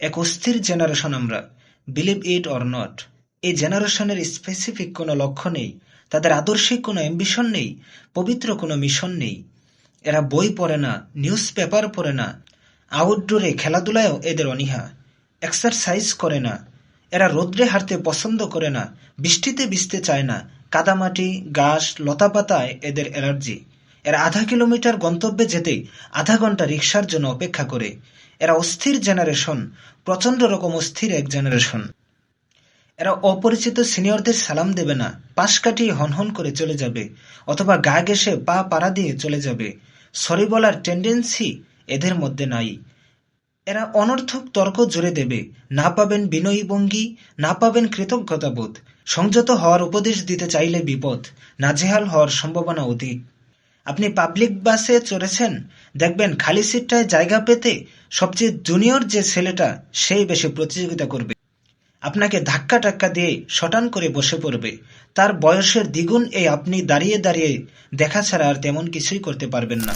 এক অস্থির জেনারেশন আমরা, বিলিভ ইট অর নট। এই জেনারেশনের স্পেসিফিক কোনো লক্ষ্য নেই, তাদের আদর্শিক কোনো অ্যাম্বিশন নেই, পবিত্র কোনো মিশন নেই। এরা বই পড়ে না, নিউজ পেপার পড়ে না, আউটডোরে খেলাধুলায়ও এদের অনীহা। এক্সারসাইজ করে না, এরা রোদ্রে হাঁটতে পছন্দ করে না, বৃষ্টিতে ভিজতে চায় না, কাদামাটি, ঘাস, লতাপাতায় এদের অ্যালার্জি। এরা আধা কিলোমিটার গন্তব্যে যেতে আধা ঘন্টা রিক্সার জন্য অপেক্ষা করে। এরা অস্থির জেনারেশন, প্রচন্ড রকম অস্থির এক জেনারেশন। এরা অপরিচিত সিনিয়রদের সালাম দেবে না, পাশ কাটিয়ে হনহন করে চলে যাবে, অথবা গা ঘেঁষে পা পাড়া দিয়ে চলে যাবে। সরি বলার টেন্ডেন্সি এদের মধ্যে নাই। এরা অনর্থক তর্ক জুড়ে দেবে, না পাবেন বিনয়ী ভঙ্গি, না পাবেন কৃতজ্ঞতাবোধ। সংযত হওয়ার উপদেশ দিতে চাইলে বিপদ, নাজেহাল হওয়ার সম্ভাবনা অধিক। আপনি পাবলিক বাসে চড়েছেন, দেখবেন খালি সিটটায় জায়গা পেতে সবচেয়ে জুনিয়র যে ছেলেটা সেই বেশি প্রতিযোগিতা করবে, আপনাকে ধাক্কা টাক্কা দিয়ে শটান করে বসে পড়বে। তার বয়সের দ্বিগুণ এই আপনি দাঁড়িয়ে দাঁড়িয়ে দেখা ছাড়া আর তেমন কিছুই করতে পারবেন না।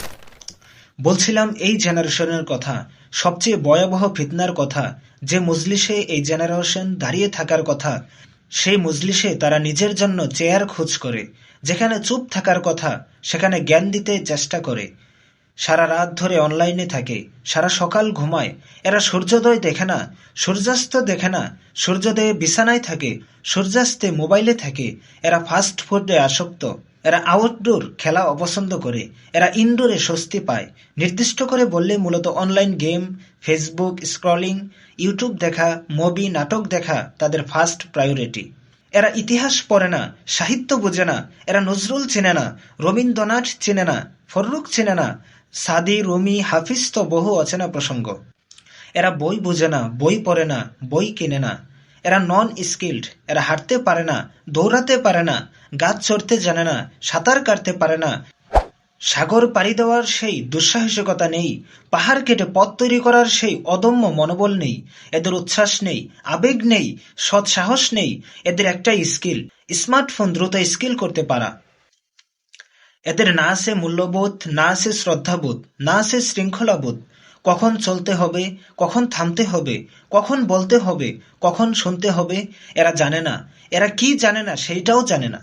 বলছিলাম এই জেনারেশনের কথা, সবচেয়ে ভয়াবহ ফিতনার কথা। যে মজলিসে এই জেনারেশন দাঁড়িয়ে থাকার কথা, সেই মজলিসে তারা নিজের জন্য চেয়ার খোঁজ করে। যেখানে চুপ থাকার কথা সেখানে জ্ঞান দিতে চেষ্টা করে। সারা রাত ধরে অনলাইনে থাকে, সারা সকাল ঘুমায়। এরা সূর্যোদয় দেখে না, সূর্যাস্ত দেখে না, সূর্যোদয়ে বিছানায় থাকে, সূর্যাস্তে মোবাইলে থাকে। এরা ফাস্ট ফুডে আসক্ত। এরা আউটডোর খেলা অপছন্দ করে, এরা ইনডোরে স্বস্তি পায়। নির্দিষ্ট করে বললে মূলত online game, Facebook scrolling, YouTube দেখা, মুভি নাটক দেখা তাদের ফার্স্ট প্রায়োরিটি। এরা ইতিহাস পড়ে না, সাহিত্য বোঝে না, এরা নজরুল চেনে না, রবীন্দ্রনাথ চেনে না, ফররুখ চেনে না, সাদি, রুমি, হাফিজ তো বহু অচেনা প্রসঙ্গ। এরা বই বোঝে না, বই পড়ে না, বই কেনে না। এরা নন স্কিল্ড, এরা হাঁটতে পারে না, দৌড়াতে পারে না, গাছ চড়তে জানে না, সাঁতার কাটতে পারে না, সাগর পাড়ি দেওয়ার সেই দুঃসাহসিকতা নেই, পাহাড় কেটে পথ তৈরি করার সেই অদম্য মনোবল নেই। এদের উচ্ছ্বাস নেই, আবেগ নেই, সৎ সাহস নেই। এদের একটাই স্কিল, স্মার্টফোন দ্রুত স্কিল করতে পারা। এদের না আছে মূল্যবোধ, না আছে শ্রদ্ধাবোধ, না আছে শৃঙ্খলাবোধ। কখন চলতে হবে, কখন থামতে হবে, কখন বলতে হবে, কখন শুনতে হবে এরা জানে না। এরা কি জানে না সেইটাও জানে না।